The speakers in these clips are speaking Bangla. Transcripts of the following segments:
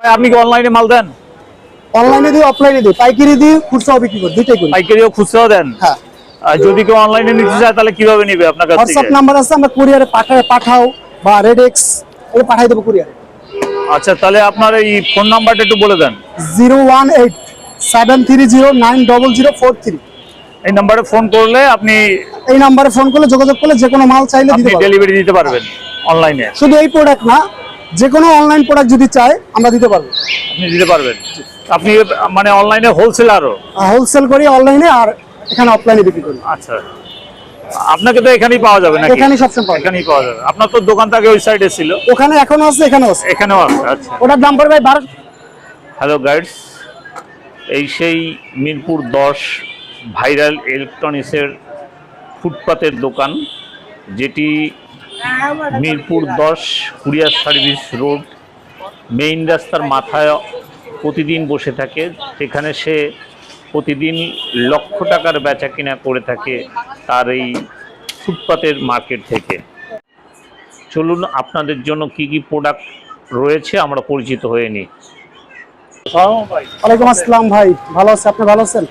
আপনি কি অনলাইনে মাল দেন? অনলাইনে দিই, অফলাইনে দিই, পাইকারি দিই, খুচরাও বিক্রি করি, দুইটাই করি। পাইকারিও খুচরাও দেন? হ্যাঁ। আর যদি কেউ অনলাইনে নিতে চায় তাহলে কিভাবে নিবে আপনার কাছ থেকে? হোয়াটসঅ্যাপ নাম্বার আছে, আমরা কুরিয়ারে পাঠাও বা রেডেক্স এগুলো পাঠাই দেবো কুরিয়ারে। আচ্ছা, তাহলে আপনার এই ফোন নাম্বারটা একটু বলে দেন। 018-730-90043। এই নাম্বারে ফোন করলে আপনি এই নাম্বারে ফোন করলে, যোগাযোগ করলে যে কোনো মাল চাইলে দিতে পারবো। ডেলিভারি দিতে পারবেন অনলাইনে? শুধু এই প্রোডাক্ট না, যে কোনো অনলাইন প্রোডাক্ট যদি চায় আমরা দিতে পারবো। আপনি দিতে পারবেন? আপনি মানে অনলাইনে হোলসেলারও? হোলসেল করি অনলাইনে, আর এখানে অফলাইনে বিক্রি করি। আচ্ছা, আপনাকে তো এখানেই পাওয়া যাবে নাকি? এখানেই সবসময় পাওয়া যায়। এখানেই পাওয়া যাবে। আপনার তো দোকান থেকে ওই সাইডে ছিল। ওখানে এখনো আছে, এখানেও আছে। এখানেও আছে? আচ্ছা। ওটার দাম পড়বে 12। হ্যালো গাইডস, এই সেই মিরপুর 10 ভাইরাল ইলেকট্রনিক্সের ফুটপাতের দোকান, যেটি Mirpur 10 courier service road main রাস্তার মাথায় প্রতিদিন বসে থাকে। সেখানে সে প্রতিদিন লক্ষ টাকার বেচা কিনা করে থাকে তার এই ফুটপাতের মার্কেট থেকে। চলুন আপনাদের জন্য কি কি প্রোডাক্ট রয়েছে আমরা পরিচিত হয়ে নিই। ওয়ালাইকুম আসসালাম ভাই, ভালো আছে? আপনি ভালো আছেন?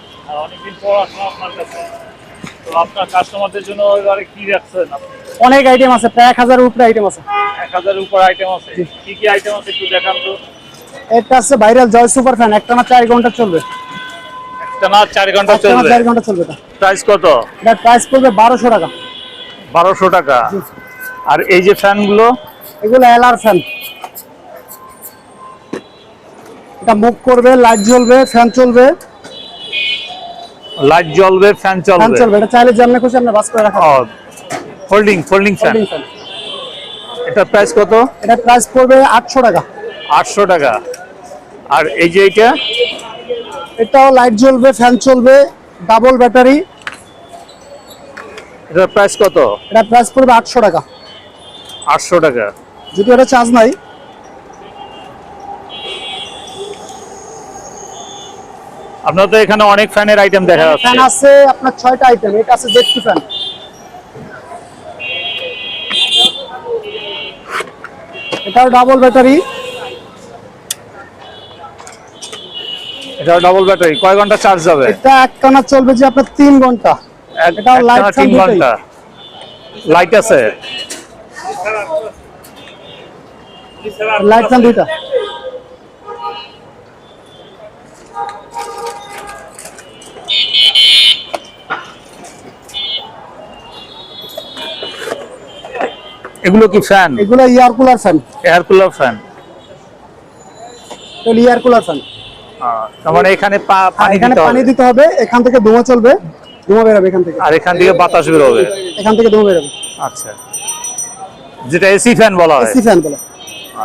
অনেকদিন পর আসলাম আপনার কাছে। তো আপনার কাস্টমারদের জন্য এবারে কি রাখছেন আপনি? অনেক আইটেম আছে, প্রায় 1000 এর উপরে আইটেম আছে। 1000 এর উপর আইটেম আছে? কি কি আইটেম আছে একটু দেখান তো। এটা আছে ভাইরাল জয় সুপার ফ্যান, একটানা 4 ঘন্টা চলবে। একটানা 4 ঘন্টা চলবে? 4 ঘন্টা চলবে। এটা প্রাইস কত? এটা প্রাইস পড়বে 1200 টাকা। 1200 টাকা। আর এই যে ফ্যানগুলো? এগুলো এলআর ফ্যান। এটা মুভ করবে, লাইট জ্বলবে, ফ্যান চলবে। লাইট জ্বলবে, ফ্যান ফ্যান চলবে? চলবে। এটা চাইলে যেমন খুশি আপনি বাস করে রাখা যাবে। Folding fan. এটা প্রাইস কত? এটা প্রাইস পড়বে 800 টাকা। 800 টাকা। আর এই যে এইটা? এটাও লাইট জ্বলবে, ফ্যান চলবে, ডাবল ব্যাটারি। এটার প্রাইস কত? এটা প্রাইস পড়বে 800 টাকা। 800 টাকা। যদি এটা চার্জ নাই। আপনার তো এখানে অনেক ফ্যানের আইটেম দেখা যাচ্ছে। ফ্যান আছে আপনার 6টা আইটেম। এটা আছে জেটকি ফ্যান। এটাও ডাবল ব্যাটারি। এটা ডাবল ব্যাটারি, কয় ঘন্টা চার্জ যাবে? এটা একটানা চলবে যে আপনার 3 ঘন্টা। এটাও লাইট ফ্যান 3 ঘন্টা। লাইট আছে? লাইট ফ্যান দুইটা। এগুলো কি ফ্যান? এগুলো air cooler fan. Air cooler fan? এগুলো এয়ার কুলার ফ্যান। তার মানে এখানে পানি দিতে হবে, এখান থেকে ধোঁয়া চলবে, ধোঁয়া বেরোবে এখান থেকে। আর এখান থেকে বাতাস বের হবে? এখান থেকে ধোঁয়া বেরোবে। আচ্ছা, যেটা এসি ফ্যান বলা হয়? এসি ফ্যান বলে।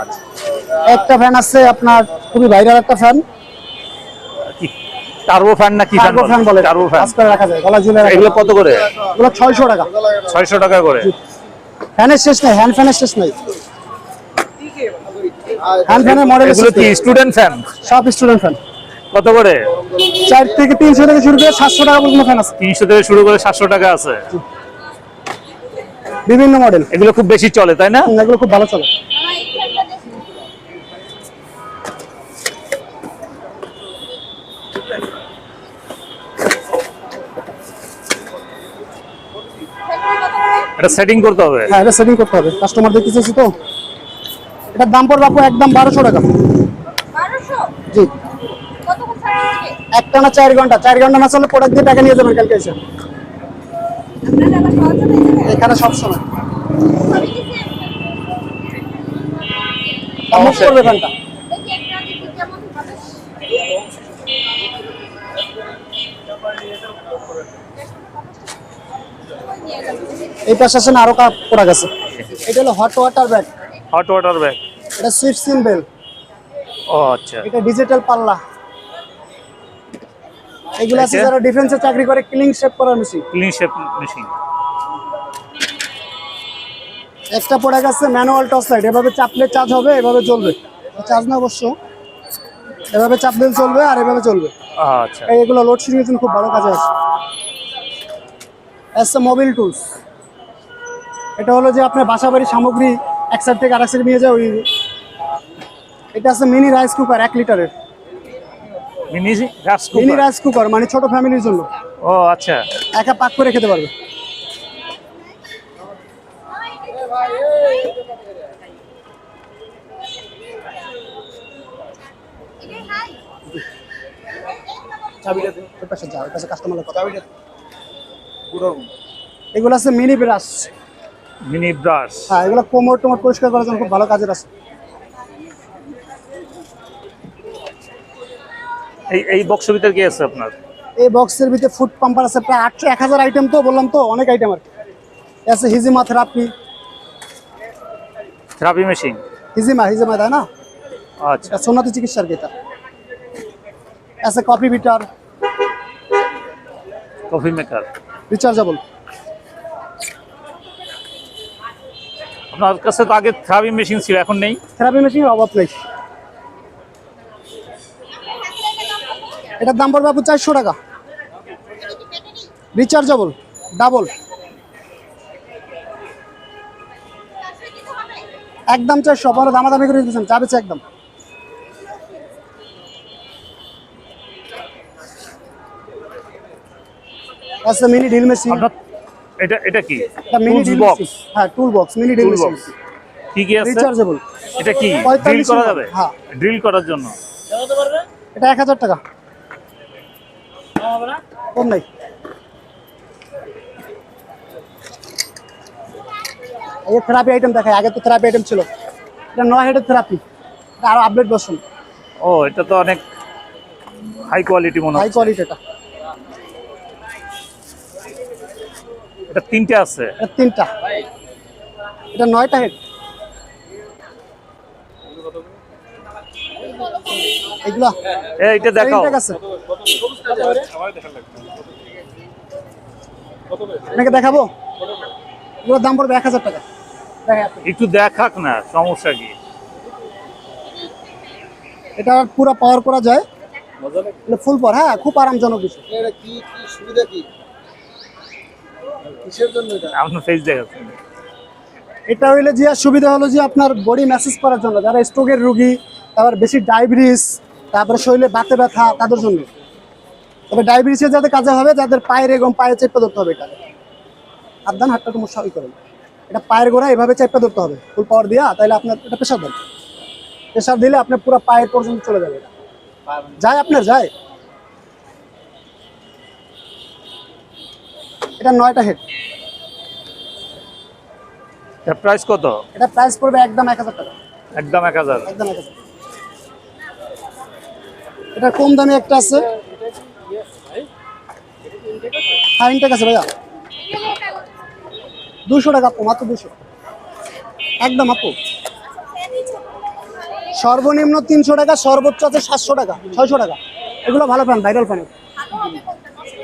আচ্ছা। একটা ফ্যান আছে আপনার খুবই ভাইরাল একটা ফ্যান। টার্বো ফ্যান না কি ফ্যান? টার্বো ফ্যান বলে। Turbo fan. কাজ করে রাখা যায়, গলা ঝুলে রাখা যায়। এগুলো কত করে? এগুলো 600 টাকা। 600 টাকা করে? ফ্যানের শেষ নাই, হ্যান্ড ফ্যানের শেষ নাই। হ্যান্ড ফ্যানের মডেল এগুলো কি স্টুডেন্ট ফ্যান? সব স্টুডেন্ট ফ্যান। কত করে? 4 থেকে 300 থেকে শুরু করে 700 টাকা পর্যন্ত ফ্যান আছে। 300 থেকে শুরু করে 700 টাকা আছে? বিভিন্ন মডেল। এগুলো খুব বেশি চলে তাই না? এগুলো খুব ভালো চলে। এটা সেটিং করতে হবে? হ্যাঁ, এটা সেটিং করতে হবে, কাস্টমার দেখতে চাইছি তো। এটার দাম পড়বে আপু একদম 1200 টাকা। 1200? জি। কতক্ষণ সার্ভিস দিবে? একটানা 4 ঘন্টা। 4 ঘন্টা না চলে প্রোডাক্ট দিয়ে টাকা নিয়ে যাবেন কালকে এসে। আপনারা আবার সহজে হয়ে যাবে? এখানে সব সময় ছবি দিছেন? মুভ করবে ফ্যানটা। দেখি একটা দেখি কেমন হবে। এই পাশে আসেন, আরো প্রোডাক্ট আছে। এটা হলো hot water bag. Hot water bag? এটা সুইফট সিম্বল। ও আচ্ছা। এটা ডিজিটাল পাল্লা। এগুলো আছে যারা ডিফেন্সে চাকরি করে, ক্লিন শেপ করার মেশিন। Clean shape machine. একটা প্রোডাক্ট আছে ম্যানুয়াল টর্চ লাইট। এভাবে চাপলে চার্জ হবে, এভাবে জ্বলবে। চার্জ না অবশ্য, এভাবে চাপ দিলে চলবে আর এভাবে চলবে। আচ্ছা। এগুলো লোডশেডিং এর জন্য খুব ভালো কাজে আসে। S mobile tools. এটা হলো যে আপনার বাসাবাড়ির সামগ্রী এক সাইড থেকে আরেক সাইডে নিয়ে যায়, ওই এটা আছে মিনি রাইস কুকার 1 লিটারের। Mini rice mini cooker. Rice cooker মানে ছোট ফ্যামিলির জন্য, ও আচ্ছা। একা পাক করে খেতে পারবে। চাবিটা দে, ওই পাশে যাও, ওই পাশে কাস্টমারের কথা। চাবিটা এগুলো আছে মিনি ব্রাশ। Mini brush. হ্যাঁ, এগুলো কোমর টোমর পরিষ্কার করার জন্য খুব ভালো কাজের আছে। এই বক্সের ভিতরে কি আছে আপনার? এই বক্সের ভিতরে ফুড পাম্পার আছে প্রায় 1000 আইটেম, তো বললাম তো অনেক আইটেম আর কি আছে। হিজিমা থেরাপি, থেরাপি মেশিন। হিজিমা তাই না? আচ্ছা। এটা সোনাতি চিকিৎসার কি এটা আছে। Coffee bitter, coffee maker, rechargeable. আপনার কাছে তো আগে থেরাপি মেশিন ছিল, এখন নেই? থেরাপি মেশিনের অভাব নেই। এটার দাম পড়বে আপু 400 টাকা। রিচার্জেবল ডাবল, একদম 400। আপনারা দামাদামি করে দিচ্ছেন, চা বেচে একদম। আছে মিনি ড্রিল মেশিন। আপনার এটা কি? এটা মিনি ড্রিল বক্স। হ্যাঁ, টুল বক্স, মিনি ড্রিল টুল মেশিন। বক্স কি কি আছে? রিচার্জেবল। এটা কি 45 ড্রিল করা যাবে? হ্যাঁ। ড্রিল করার জন্য এটা 1000 টাকা, কম নাই। এই থেরাপি আইটেম দেখায়, আগে তো থেরাপি আইটেম ছিল। এটা 9 হেডের থেরাপি, আরো আপডেট ভার্সন, ও এটা তো অনেক হাই কোয়ালিটি মনে হাই হচ্ছে। কোয়ালিটি। এটা তিনটে আছে। এটা 3টা, এটা 9টা হেড। এগুলা এইটা দেখাও। ঠিক আছে, আপনাকে দেখাবো। এগুলোর দাম পড়বে 1000 টাকা। দেখেন আপনি। একটু দেখাক না, সমস্যা কি? এটা পুরো পাওয়ার করা যায়, ফুল পাওয়ার। হ্যাঁ, খুব আরামজনক বিষয়। এটা কি সুবিধা কি? কিসের জন্য এটা? আপনার ফেস দেখাচ্ছেন। এটা হইলে যে সুবিধা হলো যে আপনার বডি ম্যাসেজ করার জন্য, যারা স্ট্রোকের রোগী, তারপর বেশি ডায়াবেটিস, তারপরে শরীরে বাতে ব্যথা, তাদের জন্য। তবে ডায়াবেটিসের যাদের কাজে হবে, যাদের পায়ের এরকম পায়ে চেপে ধরতে হবে, এটা হাত দেন, হাতটা একটু মশাই করেন। এটা পায়ের গোড়া এভাবে চেপে ধরতে হবে ফুল পাওয়ার দিয়া, তাহলে আপনার এটা প্রেশার দেন। প্রেশার দিলে আপনার পুরো পায়ের পর্যন্ত চলে যাবে। যায় আপনার যায়। এটা 9টা হেড। এর প্রাইস কত? এটা প্রাইস পড়বে একদম 1000 টাকা। একদম 1000। একদম 1000। এটা কম দামে একটা আছে। হ্যাঁ, ইনটেক আছে ভাইয়া। 200 টাকা আপু, মাত্র 200 একদম আপু। সর্বনিম্ন 300 টাকা, সর্বোচ্চ আছে 700 টাকা, 600 টাকা। এগুলো ভালো ফ্যান, ভাইরাল ফ্যান।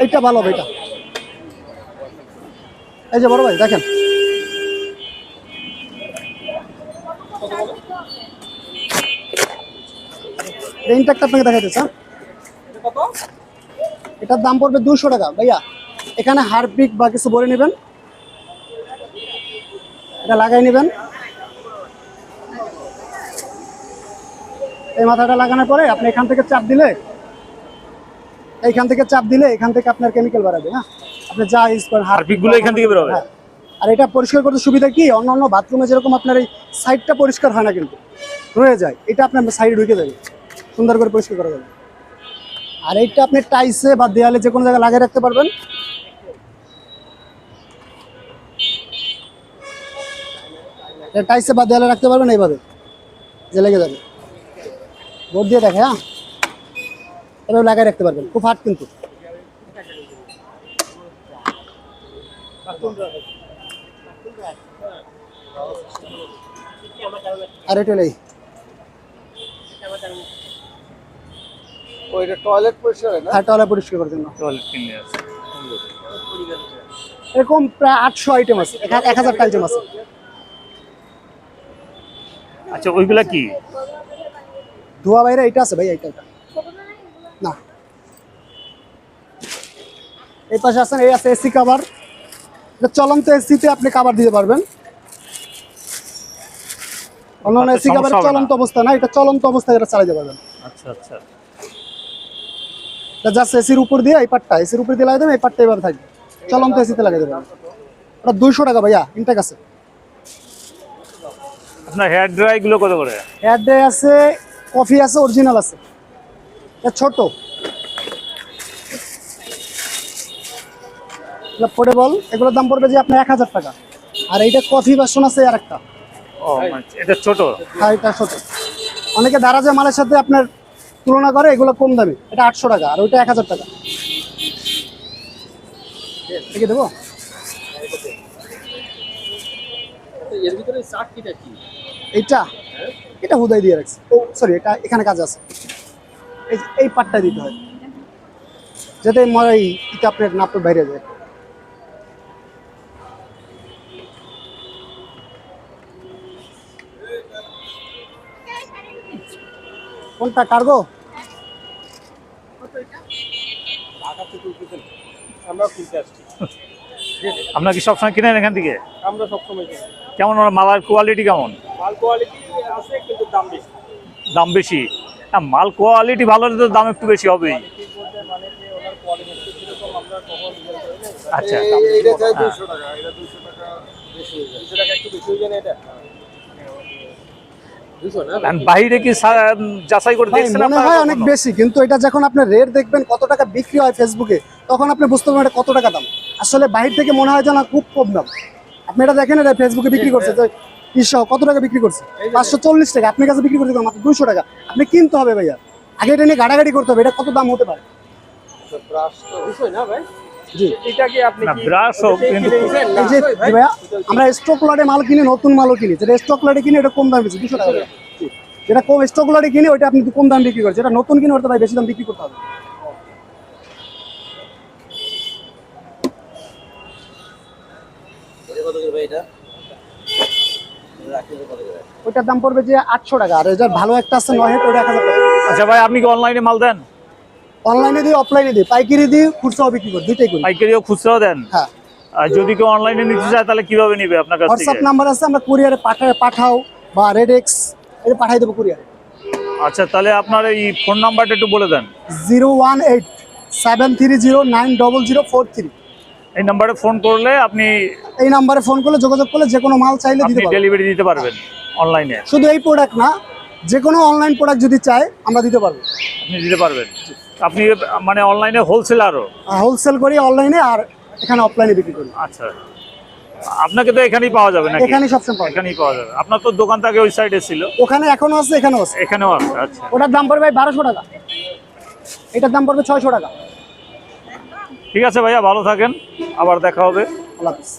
এইটা ভালো হবে। এটা এই যে বড় ভাই দেখেন, ইনটেকটা আপনাকে দেখাইতেছে। এটার দাম পড়বে 200 টাকা ভাইয়া। এখানে হারপিক বা কিছু বলে নেবেন, এটা লাগাই নেবেন। এই মাথাটা লাগানোর পরে আপনি এখান থেকে চাপ দিলে, এখান থেকে আপনার কেমিক্যাল বাড়াবে। হ্যাঁ, আপনি যা ইউজ করেন হারপিক গুলো এখান থেকে বের হবে। হ্যাঁ। আর এটা পরিষ্কার করতে সুবিধা কি, অন্যান্য বাথরুমে যেরকম আপনার এই সাইডটা পরিষ্কার হয় না, কিন্তু রয়ে যায়, এটা আপনার সাইডে ঢুকে যাবে, সুন্দর করে পরিষ্কার করা যাবে। আর এইটা আপনি টাইসে বা দেয়ালে যে কোনো জায়গায় লাগিয়ে রাখতে পারবেন। টাইসে বা দেয়ালে রাখতে পারবেন, এইভাবে যে লেগে যাবে। বোর্ড দিয়ে দেখে, হ্যাঁ, এভাবে লাগাই রাখতে পারবেন, খুব হার্ড কিন্তু। আর এটা নেই। ওইটা টয়লেট পরিষ্কার হয় না? হ্যাঁ, টয়লেট পরিষ্কার করার জন্য। টয়লেট কিনে আছে। এরকম প্রায় 800 আইটেম আছে, 1000টা আইটেম আছে। আচ্ছা, ওইগুলা কি? ধোয়া বাইরে এটা আছে ভাই, এটা না। এই পাশে আছেন, এই আছে এসি কভার। এটা চলন্ত এসিতে আপনি কভার দিতে পারবেন। অন্যান্য তাতে এসি সমস্যা কাভারের হবে না। চলন্ত অবস্থা না, এটা চলন্ত অবস্থায় এটা চালাতে পারবেন। আচ্ছা আচ্ছা। এটা জাস্ট এসির উপর দিয়ে এই পাটটা এসির উপর দিয়ে লাগাই দেবেন, এই পাটটা এবার থাকবে, চলন্ত এসিতে লাগাই দেবেন। এটা 200 টাকা ভাইয়া, ইনটেক আছে। আপনার হেয়ার ড্রাই গুলো কত করে? হেয়ার ড্রাই আছে, কফি আছে, অরিজিনাল আছে। এটা ছোট, এটা পোর্টেবল, এগুলোর দাম পড়বে যে আপনার 1000 টাকা। আর এইটা কফি ভার্সন আছে আর একটা, ও মানে এটা ছোট। হ্যাঁ এটা ছোট। অনেকে দারাজে মালের সাথে আপনার তুলনা করে, এগুলো কম দামি, এটা 800 টাকা আর ওইটা 1000 টাকা। ঠিক দেবো? এর ভিতরে চাকরিটা কি? এইটা এটা হুদাই দিয়ে রাখছি। ও সরি, এটা এখানে কাজ আছে, এই পাটটা দিতে হয় যাতে এটা আপনার নাপের বাইরে যায়। কোনটা কার্গো? আমরা কিনতে আসছি। আপনার কি সবসময় কিনেন এখান থেকে? আমরা সবসময় কিনি। কেমন ওর মালার কোয়ালিটি কেমন? মাল কোয়ালিটি আছে কিন্তু দাম বেশি। দাম বেশি? হ্যাঁ, মাল কোয়ালিটি ভালো হলে তো দাম একটু বেশি হবেই। মানে যে ওনার কোয়ালিটি যেরকম আমরা কখন আচ্ছা। এইটা চাই হ্যাঁ। 200 টাকা, এটা 200 টাকা বেশি হয়ে যায়। 200 টাকা একটু বেশি হয়ে যায় না এটা? 200 না? এখন বাইরে কি যাচাই করে ভাই দেখছেন মনে আপনারা হয় কখনো? অনেক বেশি, কিন্তু এটা যখন আপনার রেট দেখবেন কত টাকা বিক্রি হয় ফেসবুকে, তখন আপনি বুঝতে পারবেন এটা কত টাকা দাম। আসলে বাইরে থেকে মনে হয় যে না খুব কম দাম। আপনি এটা দেখেন, এটা ফেসবুকে বিক্রি করছে যে 300 কত টাকা বিক্রি করছে, 540 টাকা, আপনার কাছে বিক্রি করছে মাত্র 200 টাকা। আপনি কিনতে হবে ভাইয়া, আগে এটা নিয়ে গাড়াগাড়ি করতে হবে, এটা কত দাম হতে পারে। ব্রাশ তো 200 না ভাই? জি এটা কি আপনি না, কি ব্রাশ হোক কিন্তু এই যে ভাইয়া, আমরা স্টক লটে মাল কিনি, নতুন মালও কিনি, যেটা স্টক লটে কিনি এটা কম দাম বেশি 200 টাকা। যেটা কম স্টক লটে কিনি ওইটা আপনি কম দাম বিক্রি করছেন, যেটা নতুন কিনে ওটা ভাই বেশি দাম বিক্রি করতে হবে। এটা কত করে ভাই এটা? রাখি কত করে? ওইটার দাম পড়বে যে 800 টাকা, আর এটা ভালো একটা আছে 9 হেট, ওটা 1000 টাকা। আচ্ছা ভাই, আপনি কি অনলাইনে মাল দেন? অনলাইনে দিই, অফলাইনে দিই, পাইকারি দিই, খুচরাও বিক্রি করি, দুইটাই করি। পাইকারিও খুচরাও দেন? হ্যাঁ, আর যদি কেউ অনলাইনে নিতে চায় তাহলে কিভাবে নিবে আপনার কাছ হোয়াটসঅ্যাপ থেকে? নাম্বার আছে, আমরা কুরিয়ারে পাঠাও বা রেডেক্স এটা পাঠাই দেবো কুরিয়ারে। আচ্ছা, তাহলে আপনার এই ফোন নাম্বারটা একটু বলে দেন। 018-730-90043। এই নাম্বারে ফোন করলে আপনি এই নাম্বারে ফোন করলে, যোগাযোগ করলে যে কোনো মাল চাইলে দিতে পারবো। ডেলিভারি দিতে পারবেন অনলাইনে? শুধু এই প্রোডাক্ট না, যে কোনো অনলাইন প্রোডাক্ট যদি চায় আমরা দিতে পারবো। আপনি দিতে পারবেন? আপনি মানে অনলাইনে হোলসেলারও? হোলসেল করি অনলাইনে, আর এখানে অফলাইনে বিক্রি করি। আচ্ছা, আপনাকে তো এখানেই পাওয়া যাবে নাকি? এখানেই সবসময় পাওয়া যায়। এখানেই পাওয়া যাবে। আপনার তো দোকান থেকে ওই সাইডে ছিল, ওখানে এখনো আছে, এখানেও আছে। এখানেও আছে? আচ্ছা, ওটার দাম পড়বে 1200 টাকা, এটার দাম পড়বে 600 টাকা। ঠিক আছে ভাইয়া, ভালো থাকেন, আবার দেখা হবে। আল্লাহ হাফিজ।